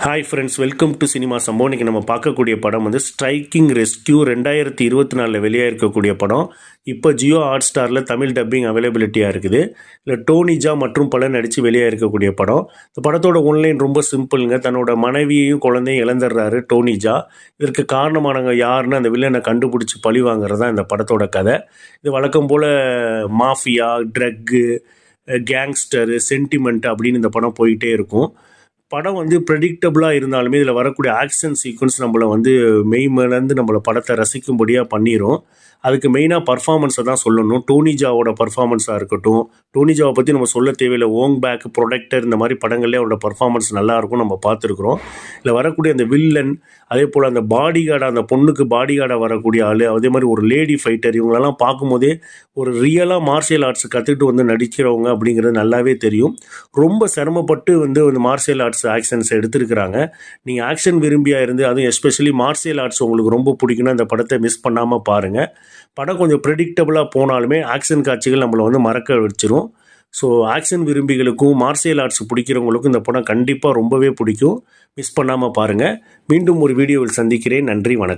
Hi friends, welcome to cinema சம்பவம். இன்றைக்கி நம்ம பார்க்கக்கூடிய படம் வந்து ஸ்ட்ரைக்கிங் ரெஸ்கியூ 2024 வெளியாக இருக்கக்கூடிய படம். இப்போ ஜியோ ஹாட் ஸ்டாரில் தமிழ் டப்பிங் அவைலபிலிட்டியாக இருக்குது. இல்லை டோனிஜா மற்றும் பலர் நடித்து வெளியாக இருக்கக்கூடிய படம். இந்த படத்தோட ஒன்லைன் ரொம்ப சிம்பிளுங்க. தன்னோட மனைவியையும் குழந்தையும் இழந்துடுறாரு டோனிஜா. இதற்கு காரணமானவங்க யாருன்னு அந்த வில்லனை கண்டுபிடிச்சி பழி வாங்குறது தான் இந்த படத்தோட கதை. இது வழக்கம் போல் மாஃபியா, ட்ரக்கு, கேங்ஸ்டரு, சென்டிமெண்ட் அப்படின்னு இந்த படம் போயிட்டே இருக்கும். படம் வந்து ப்ரெடிக்டபுளாக இருந்தாலுமே இதில் வரக்கூடிய ஆக்ஷன் சீக்வன்ஸ் நம்மளை வந்து மெய்மேலேருந்து நம்மளை படத்தை ரசிக்கும்படியாக பண்ணிடும். அதுக்கு மெயினாக பர்ஃபார்மன்ஸை தான் சொல்லணும். டோனிஜாவோட பர்ஃபார்மன்ஸாக இருக்கட்டும். டோனிஜாவை பற்றி நம்ம சொல்ல தேவையில்லை. ஓங் பேக், ப்ரொடக்டர், இந்த மாதிரி படங்கள்லேயே அவரோட பர்ஃபார்மன்ஸ் நல்லாயிருக்கும், நம்ம பார்த்துருக்குறோம். இதில் வரக்கூடிய அந்த வில்லன், அதே போல் அந்த பாடி கார்டாக, அந்த பொண்ணுக்கு பாடி கார்டாக வரக்கூடிய ஆள், அதே மாதிரி ஒரு லேடி ஃபைட்டர், இவங்களெல்லாம் பார்க்கும்போதே ஒரு ரியலாக மார்ஷியல் ஆர்ட்ஸ் கற்றுக்கிட்டு வந்து நடிக்கிறவங்க அப்படிங்கிறது நல்லாவே தெரியும். ரொம்ப சிரமப்பட்டு வந்து மார்ஷியல் ஆர்ட்ஸ் ஆக்ஷன்ஸ் எடுத்துருக்கிறாங்க. நீங்கள் ஆக்ஷன் விரும்பியாக இருந்து, அதுவும் எஸ்பெஷலி மார்ஷியல் ஆர்ட்ஸ் உங்களுக்கு ரொம்ப பிடிக்குன்னா இந்த படத்தை மிஸ் பண்ணாமல் பாருங்கள். படம் கொஞ்சம் ப்ரெடிக்டபுளாக போனாலுமே ஆக்ஷன் காட்சிகள் நம்மளை வந்து மறக்க வச்சிரும். ஸோ ஆக்ஷன் விரும்பிகளுக்கும் மார்ஷியல் ஆர்ட்ஸ் பிடிக்கிறவங்களுக்கும் இந்த படம் கண்டிப்பாக ரொம்பவே பிடிக்கும். மிஸ் பண்ணாமல் பாருங்கள். மீண்டும் ஒரு வீடியோவில் சந்திக்கிறேன். நன்றி, வணக்கம்.